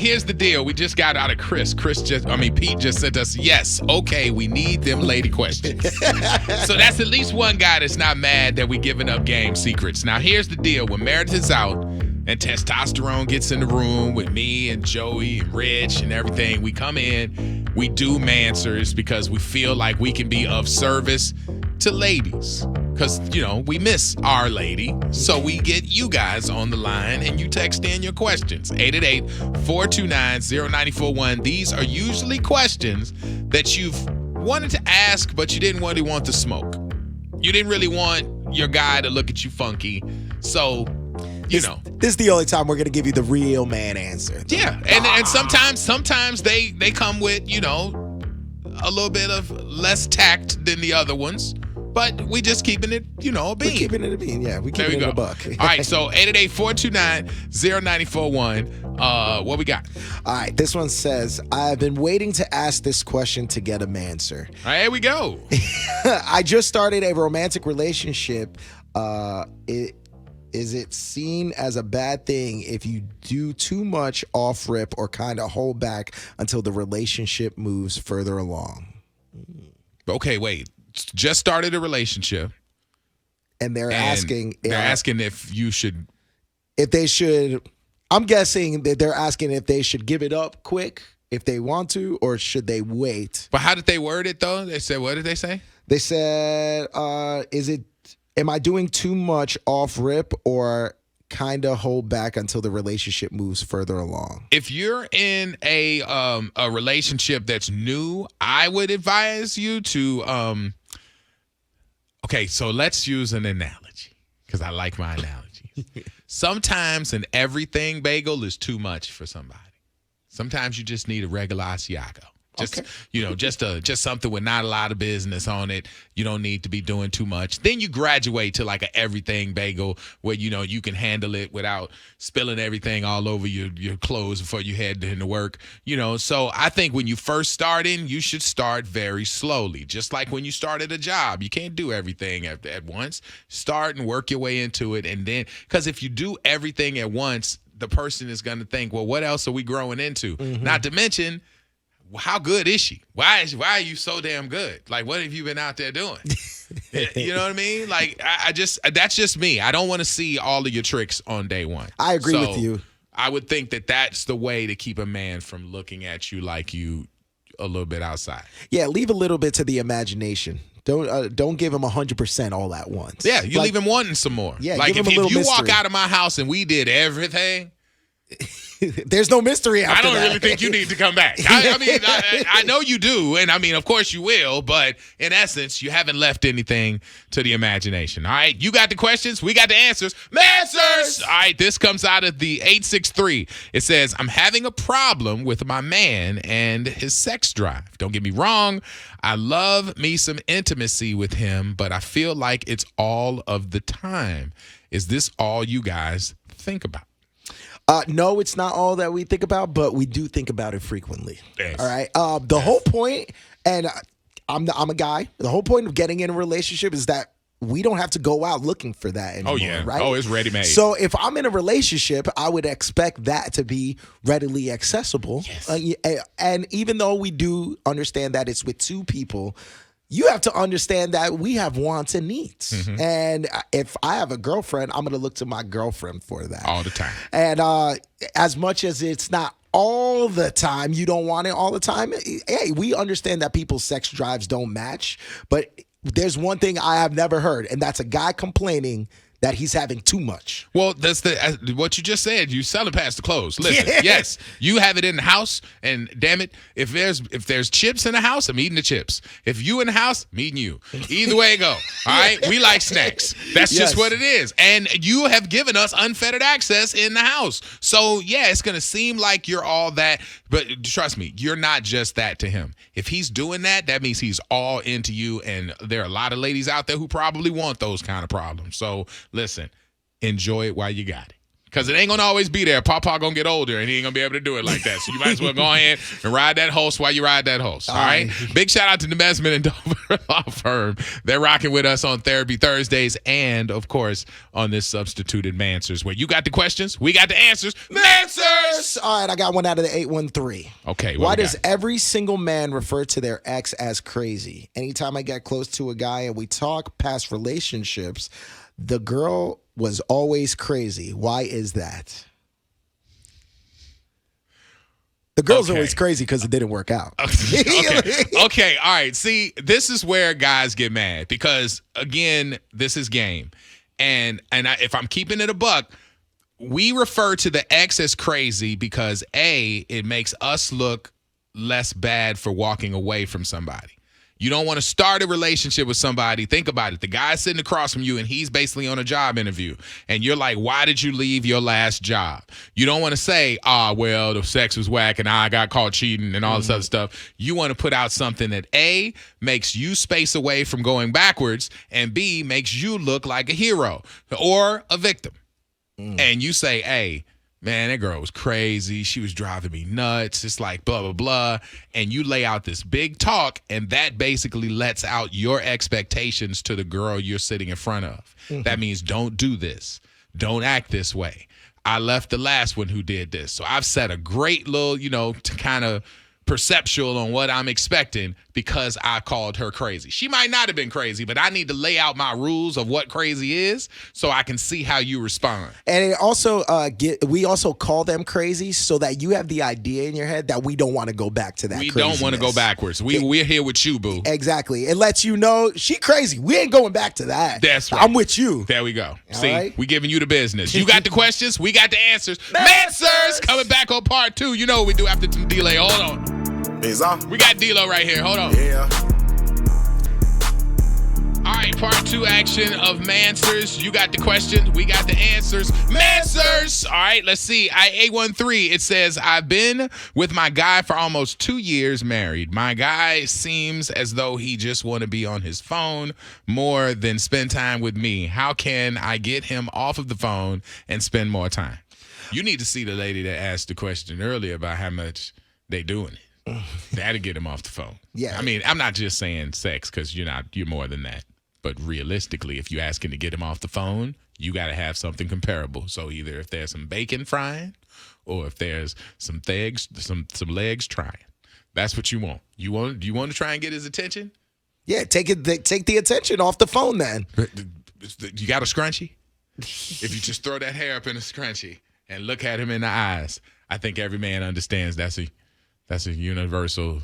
here's the deal. We just got out of Pete just sent us, yes, okay, we need them lady questions. So that's at least one guy that's not mad that we giving up game secrets. Now, here's the deal. When Meredith is out and testosterone gets in the room with me and Joey and Rich and everything, we come in, we do MANSWERS because we feel like we can be of service to ladies. Because, we miss our lady. So we get you guys on the line and you text in your questions. 888-429-0941. These are usually questions that you've wanted to ask, but you didn't really want the smoke. You didn't really want your guy to look at you funky. So, This is the only time we're going to give you the real man answer. Yeah. And sometimes they come with, a little bit of less tact than the other ones. But we just keeping it, a bean. We're keeping it a bean, yeah. We keeping it a buck. All right, so 888-429-0941. What we got? All right, this one says, I've been waiting to ask this question to get a MANSWER. All right, here we go. I just started a romantic relationship. Is it seen as a bad thing if you do too much off rip or kind of hold back until the relationship moves further along? Okay, wait. Just started a relationship. And they're asking if you should. If they should. I'm guessing that they're asking if they should give it up quick if they want to, or should they wait? But how did they word it, though? They said, what did they say? They said, am I doing too much off rip or kind of hold back until the relationship moves further along? If you're in a relationship that's new, I would advise you to okay, so let's use an analogy because I like my analogies. Sometimes an everything bagel is too much for somebody. Sometimes you just need a regular Asiago. Just just something with not a lot of business on it. You don't need to be doing too much. Then you graduate to like an everything bagel where you can handle it without spilling everything all over your clothes before you head into work. So I think when you first start in, you should start very slowly. Just like when you started a job, you can't do everything at once. Start and work your way into it, and then because if you do everything at once, the person is going to think, well, what else are we growing into? Mm-hmm. Not to mention, how good is she? Why are you so damn good? Like, what have you been out there doing? You know what I mean? Like, that's just me. I don't want to see all of your tricks on day one. I agree with you. I would think that that's the way to keep a man from looking at you like you a little bit outside. Yeah, leave a little bit to the imagination. Don't give him 100% all at once. Yeah, you leave him wanting some more. Yeah, like give him a little if you mystery. Walk out of my house and we did everything. There's no mystery after that. I don't really think you need to come back. I know you do, and of course you will, but in essence, you haven't left anything to the imagination. All right, you got the questions, we got the answers. MANSWERS! All right, this comes out of the 863. It says, I'm having a problem with my man and his sex drive. Don't get me wrong, I love me some intimacy with him, but I feel like it's all of the time. Is this all you guys think about? No, it's not all that we think about, but we do think about it frequently. Yes. All right. The whole point, and I'm a guy. The whole point of getting in a relationship is that we don't have to go out looking for that anymore. Oh yeah. Right. Oh, it's ready made. So if I'm in a relationship, I would expect that to be readily accessible. Yes. And even though we do understand that it's with two people, you have to understand that we have wants and needs. Mm-hmm. And if I have a girlfriend, I'm going to look to my girlfriend for that. All the time. And as much as it's not all the time, you don't want it all the time. Hey, we understand that people's sex drives don't match. But there's one thing I have never heard, and that's a guy complaining that he's having too much. Well, that's what you just said. You selling past the clothes. Listen, yes, you have it in the house, and damn it, if there's chips in the house, I'm eating the chips. If you in the house, I'm eating you. Either way it go. All right, we like snacks. That's just what it is. And you have given us unfettered access in the house. So yeah, it's gonna seem like you're all that, but trust me, you're not just that to him. If he's doing that, that means he's all into you. And there are a lot of ladies out there who probably want those kind of problems. So listen, enjoy it while you got it. Because it ain't going to always be there. Papa going to get older, and he ain't going to be able to do it like that. So you might as well go ahead and ride that horse while you ride that horse. All right? Big shout out to the Mesman and Dover Law Firm. They're rocking with us on Therapy Thursdays and, of course, on this substituted Manswers, where you got the questions, we got the answers. Manswers! All right, I got one out of the 813. Okay, why does every single man refer to their ex as crazy? Anytime I get close to a guy and we talk past relationships, the girl was always crazy. Why is that? The girl's always crazy because it didn't work out. Okay, all right. See, this is where guys get mad because, again, this is game. And if I'm keeping it a buck, we refer to the ex as crazy because, A, it makes us look less bad for walking away from somebody. You don't want to start a relationship with somebody. Think about it. The guy's sitting across from you, and he's basically on a job interview. And you're like, why did you leave your last job? You don't want to say, well, the sex was whack, and I got caught cheating and all this other stuff. You want to put out something that, A, makes you space away from going backwards, and B, makes you look like a hero or a victim. And you say, hey, man, that girl was crazy. She was driving me nuts. It's like blah, blah, blah. And you lay out this big talk, and that basically lets out your expectations to the girl you're sitting in front of. That means don't do this. Don't act this way. I left the last one who did this. So I've set a great little, kind of perceptual on what I'm expecting because I called her crazy. She might not have been crazy, but I need to lay out my rules of what crazy is so I can see how you respond. And it also we also call them crazy so that you have the idea in your head that we don't want to go back to that. We don't want to go backwards. We're here with you, boo. Exactly. It lets you know she crazy. We ain't going back to that. That's right. I'm with you. There we go. All See, right? we giving you the business. You got the questions. We got the answers. Manswers coming back on part 2. You know what we do after some delay. Hold on. We got D-Lo right here. Hold on. Yeah. All right, part 2 action of Manswers. You got the questions. We got the answers. Manswers. All right, let's see. A13, it says, I've been with my guy for almost 2 years married. My guy seems as though he just want to be on his phone more than spend time with me. How can I get him off of the phone and spend more time? You need to see the lady that asked the question earlier about how much they doing it. That'll get him off the phone. Yeah. I mean, I'm not just saying sex because you're more than that. But realistically, if you're asking to get him off the phone, you got to have something comparable. So either if there's some bacon frying or if there's some legs trying. That's what you want. Do you want to try and get his attention? Yeah, take the attention off the phone then. You got a scrunchie? If you just throw that hair up in a scrunchie and look at him in the eyes, I think every man understands that's a universal.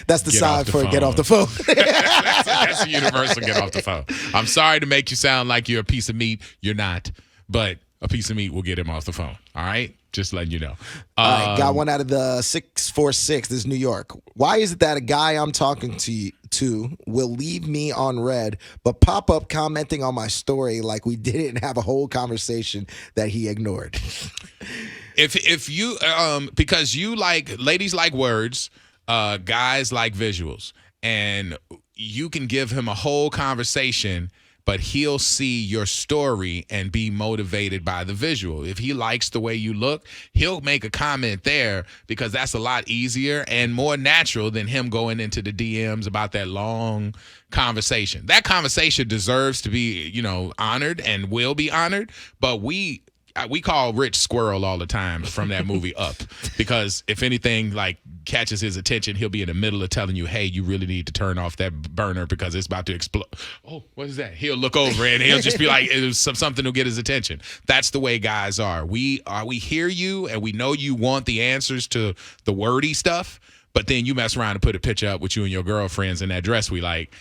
That's the sign for get off the phone. that's a universal get off the phone. I'm sorry to make you sound like you're a piece of meat. You're not, but a piece of meat will get him off the phone. All right? Just letting you know. All right, got one out of the 646. This is New York. Why is it that a guy I'm talking to will leave me on red, but pop up commenting on my story like we didn't have a whole conversation that he ignored? If you because you ladies like words, guys like visuals, and you can give him a whole conversation, but he'll see your story and be motivated by the visual. If he likes the way you look, he'll make a comment there because that's a lot easier and more natural than him going into the DMs about that long conversation. That conversation deserves to be, honored and will be honored, but we call Rich Squirrel all the time from that movie Up because if anything catches his attention, he'll be in the middle of telling you, hey, you really need to turn off that burner because it's about to explode. Oh, what is that? He'll look over and he'll just be like, it was something to get his attention. That's the way guys are. We hear you and we know you want the answers to the wordy stuff, but then you mess around and put a picture up with you and your girlfriends in that dress we like.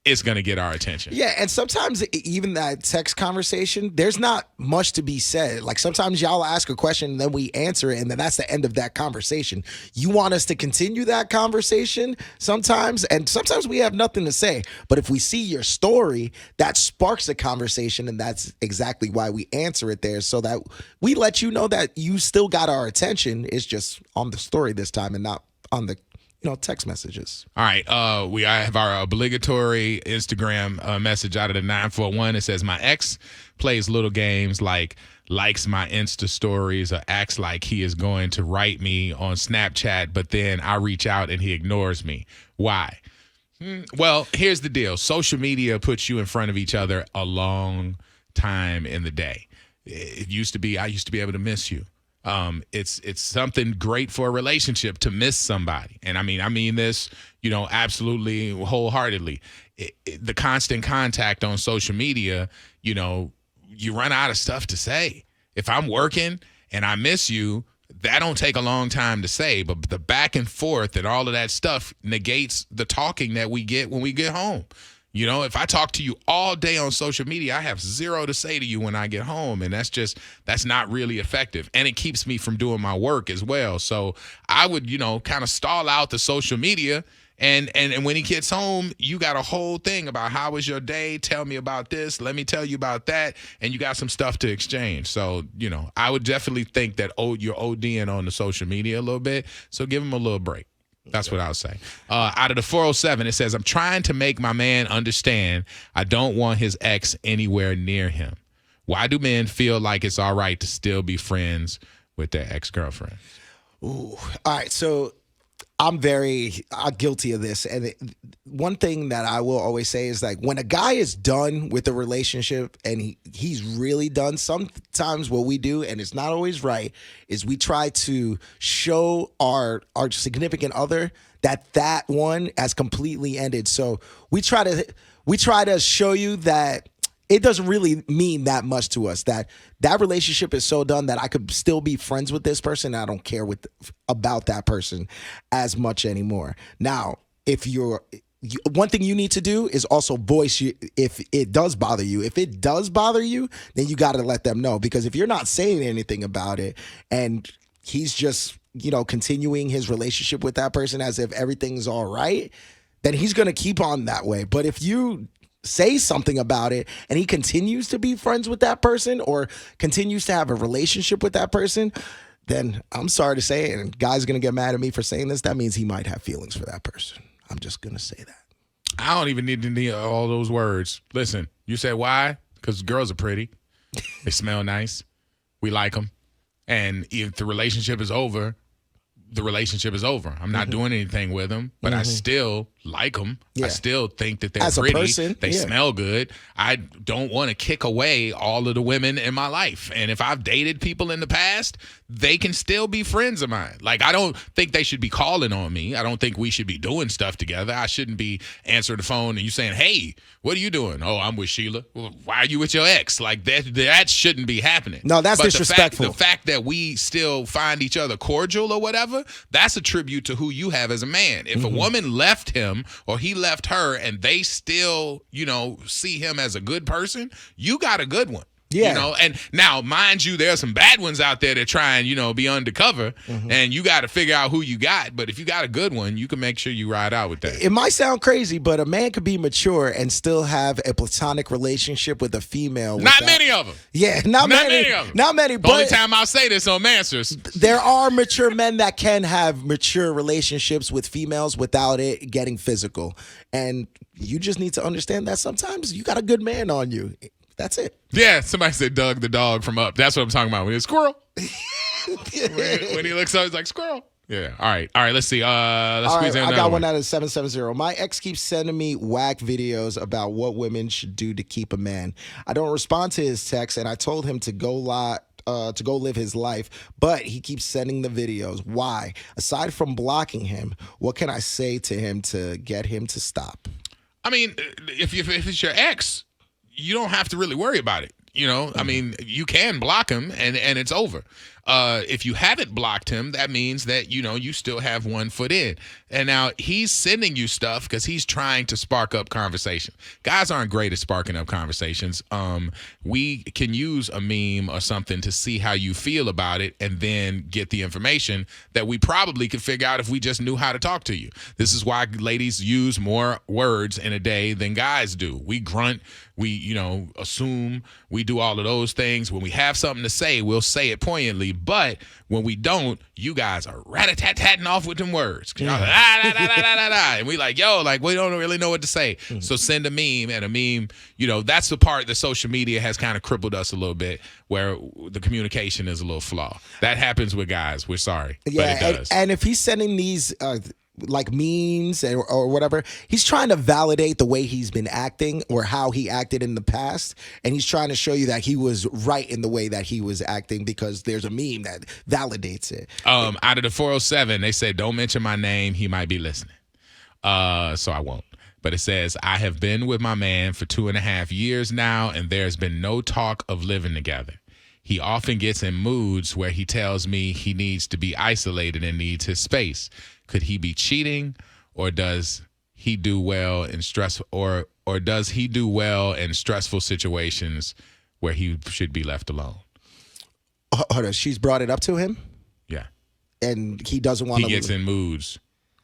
It's going to get our attention. Yeah, and sometimes even that text conversation, there's not much to be said. Like sometimes y'all ask a question and then we answer it and then that's the end of that conversation. You want us to continue that conversation sometimes, and sometimes we have nothing to say. But if we see your story, that sparks a conversation, and that's exactly why we answer it there, so that we let you know that you still got our attention. It's just on the story this time and not on the text messages. All right. I have our obligatory Instagram message out of the 941. It says, my ex plays little games like likes my Insta stories or acts like he is going to write me on Snapchat, but then I reach out and he ignores me. Why? Well, here's the deal. Social media puts you in front of each other a long time in the day. I used to be able to miss you. It's something great for a relationship to miss somebody. And I mean this, absolutely wholeheartedly. The constant contact on social media, you run out of stuff to say. If I'm working and I miss you, that don't take a long time to say, but the back and forth and all of that stuff negates the talking that we get when we get home. If I talk to you all day on social media, I have zero to say to you when I get home, and that's not really effective, and it keeps me from doing my work as well. So I would, kind of stall out the social media, and when he gets home, you got a whole thing about how was your day, tell me about this, let me tell you about that, and you got some stuff to exchange. So, I would definitely think that you're ODing on the social media a little bit, so give him a little break. That's what I'll say. Out of the 407, it says, I'm trying to make my man understand I don't want his ex anywhere near him. Why do men feel like it's all right to still be friends with their ex-girlfriend? Ooh. All right, so I'm very guilty of this. And one thing that I will always say is, like, when a guy is done with a relationship and he's really done, sometimes what we do, and it's not always right, is we try to show our significant other that one has completely ended. So we try to show you that it doesn't really mean that much to us, that relationship is so done that I could still be friends with this person. And I don't care about that person as much anymore. Now, one thing you need to do is also voice if it does bother you. If it does bother you, then you got to let them know, because if you're not saying anything about it and he's just, continuing his relationship with that person as if everything's all right, then he's going to keep on that way. But if you say something about it and he continues to be friends with that person or continues to have a relationship with that person, then I'm sorry to say it, and guys are going to get mad at me for saying this, that means he might have feelings for that person. I'm just going to say that. I don't even need to need all those words. Listen, you said why? Because girls are pretty. They smell nice. We like them. And if the relationship is over, the relationship is over. I'm not doing anything with them, but I still like them. Yeah. I still think that they're as pretty. A person, they smell good. I don't want to kick away all of the women in my life. And if I've dated people in the past, they can still be friends of mine. Like, I don't think they should be calling on me. I don't think we should be doing stuff together. I shouldn't be answering the phone and you saying, hey, what are you doing? Oh, I'm with Sheila. Well, why are you with your ex? Like, that shouldn't be happening. No, that's disrespectful. The fact that we still find each other cordial or whatever, that's a tribute to who you have as a man. If a woman left him or he left her and they still, see him as a good person, you got a good one. Yeah. And now, mind you, there are some bad ones out there that try and, be undercover, and you got to figure out who you got. But if you got a good one, you can make sure you ride out with that. It might sound crazy, but a man could be mature and still have a platonic relationship with a female. Not many of them. Yeah, not many of them. Not many. The only time I'll say this on MANSWERS. There are mature men that can have mature relationships with females without it getting physical. And you just need to understand that sometimes you got a good man on you. That's it. Yeah, somebody said Doug the dog from Up. That's what I'm talking about. When he's squirrel. when he looks up, he's like, squirrel. Yeah. All right. Let's see. Let's squeeze in I another got one out of 770. My ex keeps sending me whack videos about what women should do to keep a man. I don't respond to his texts, and I told him to go live his life, but he keeps sending the videos. Why? Aside from blocking him, what can I say to him to get him to stop? I mean, if it's your ex, you don't have to really worry about it. I mean, you can block him and it's over. If you haven't blocked him, that means that, you still have one foot in. And now he's sending you stuff because he's trying to spark up conversation. Guys aren't great at sparking up conversations. We can use a meme or something to see how you feel about it and then get the information that we probably could figure out if we just knew how to talk to you. This is why ladies use more words in a day than guys do. We grunt, we, assume, we do all of those things. When we have something to say, we'll say it poignantly, but When we don't, you guys are rat-a-tat-tatting off with them words. Y'all like, ah. And we like, yo, like, we don't really know what to say. So send a meme, and a meme, that's the part that social media has kind of crippled us a little bit, where the communication is a little flawed. That happens with guys. We're sorry, but it does. And if he's sending these like memes or whatever, he's trying to validate the way he's been acting or how he acted in the past, and he's trying to show you that he was right in the way that he was acting because there's a meme that validates it. Out of the 407, they said don't mention my name, he might be listening, so I won't. But it says, I have been with my man for 2.5 years now, and there's been no talk of living together. He often gets in moods where he tells me he needs to be isolated and needs his space. Could he be cheating, or does he do well in does he do well in stressful situations where he should be left alone? Hold on, she's brought it up to him? Yeah. And he doesn't want to. He gets in moods.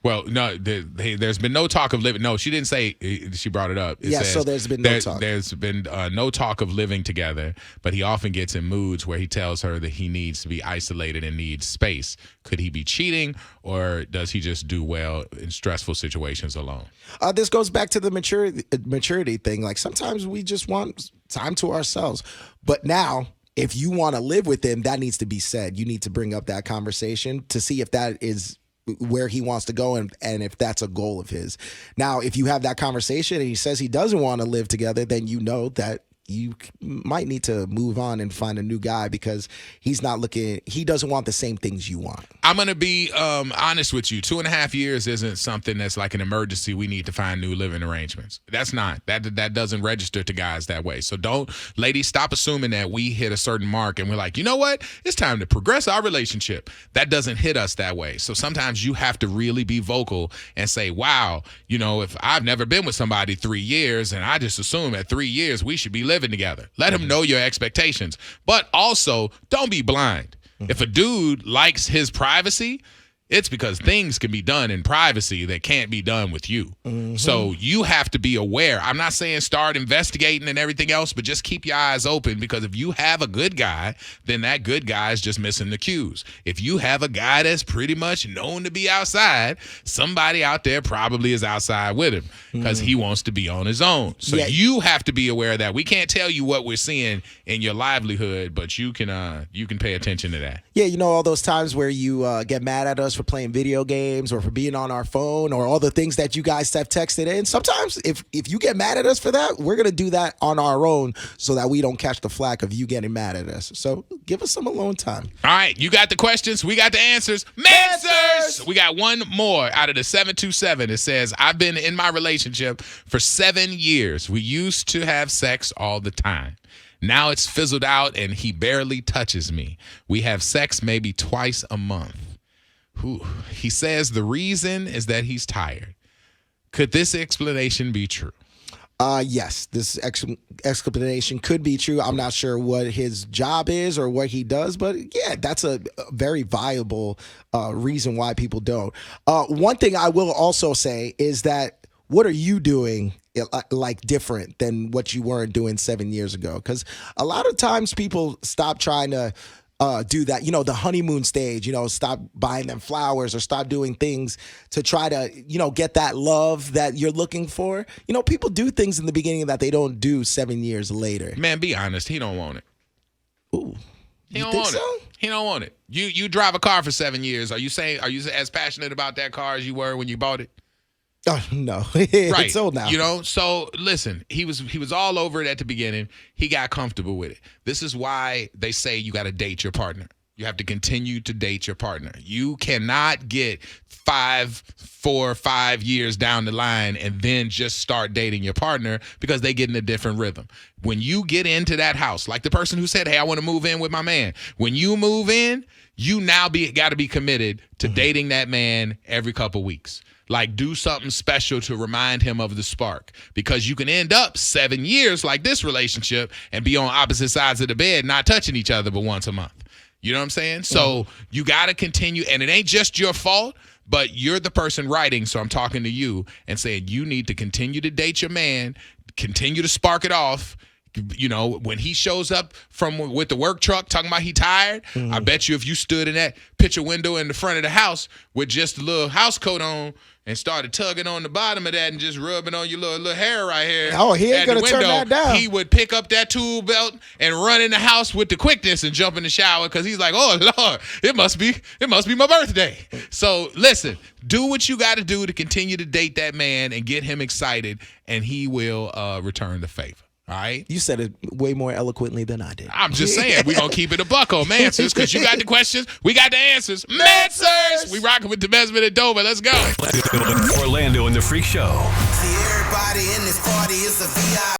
Well, no, there's been no talk of living. No, she didn't say she brought it up. It says, so there's been no talk. There's been no talk of living together, but he often gets in moods where he tells her that he needs to be isolated and needs space. Could he be cheating, or does he just do well in stressful situations alone? This goes back to the maturity thing. Like, sometimes we just want time to ourselves. But now, if you want to live with him, that needs to be said. You need to bring up that conversation to see if that is where he wants to go and if that's a goal of his. Now, if you have that conversation and he says he doesn't want to live together, then you know that you might need to move on and find a new guy because he doesn't want the same things you want. I'm going to be honest with you. 2.5 years isn't something that's like an emergency. We need to find new living arrangements. That's not. That doesn't register to guys that way. So ladies, stop assuming that we hit a certain mark and we're like, you know what? It's time to progress our relationship. That doesn't hit us that way. So sometimes you have to really be vocal and say, wow, if I've never been with somebody 3 years and I just assume at 3 years we should be living together. Let him know your expectations. But also, don't be blind. If a dude likes his privacy, it's because things can be done in privacy that can't be done with you. So you have to be aware. I'm not saying start investigating and everything else, but just keep your eyes open, because if you have a good guy, then that good guy is just missing the cues. If you have a guy that's pretty much known to be outside, somebody out there probably is outside with him because he wants to be on his own. So you have to be aware of that. We can't tell you what we're seeing in your livelihood, but you can pay attention to that. Yeah, all those times where you get mad at us for playing video games or for being on our phone or all the things that you guys have texted in. Sometimes if you get mad at us for that, we're going to do that on our own so that we don't catch the flack of you getting mad at us. So give us some alone time. All right, you got the questions. We got the answers. MANSWERS! We got one more out of the 727. It says, I've been in my relationship for 7 years. We used to have sex all the time. Now it's fizzled out and he barely touches me. We have sex maybe twice a month. He says the reason is that he's tired. Could this explanation be true? Yes, this explanation could be true. I'm not sure what his job is or what he does, but yeah, that's a very viable reason why people don't. One thing I will also say is that what are you doing like different than what you weren't doing 7 years ago? Because a lot of times people stop trying to do that, the honeymoon stage, stop buying them flowers or stop doing things to try to, get that love that you're looking for. People do things in the beginning that they don't do 7 years later. Man, be honest. He don't want it. Ooh. He don't want it. He don't want it. You drive a car for 7 years. Are you as passionate about that car as you were when you bought it? Oh, no. Right. It's old now. So listen, he was all over it at the beginning. He got comfortable with it. This is why they say you got to date your partner. You have to continue to date your partner. You cannot get 4 or 5 years down the line and then just start dating your partner because they get in a different rhythm. When you get into that house, like the person who said, hey, I want to move in with my man. When you move in, you now got to be committed to dating that man every couple weeks. Like, do something special to remind him of the spark, because you can end up 7 years like this relationship and be on opposite sides of the bed, not touching each other but once a month. You know what I'm saying? So you got to continue, and it ain't just your fault, but you're the person writing, so I'm talking to you and saying you need to continue to date your man, continue to spark it off, you know, when he shows up with the work truck talking about he tired, I bet you if you stood in that picture window in the front of the house with just a little house coat on and started tugging on the bottom of that and just rubbing on your little hair right here. Oh, he ain't at the gonna turn window, that down. He would pick up that tool belt and run in the house with the quickness and jump in the shower because he's like, oh Lord, it must be my birthday. So listen, do what you got to do to continue to date that man and get him excited, and he will return the favor. All right. You said it way more eloquently than I did. I'm just saying, we're going to keep it a buck on Manswers because you got the questions, we got the answers. Manswers! We rocking with the Desmond and Dover. Let's go. Orlando and the Freak Show. See, everybody in this party is a VIP.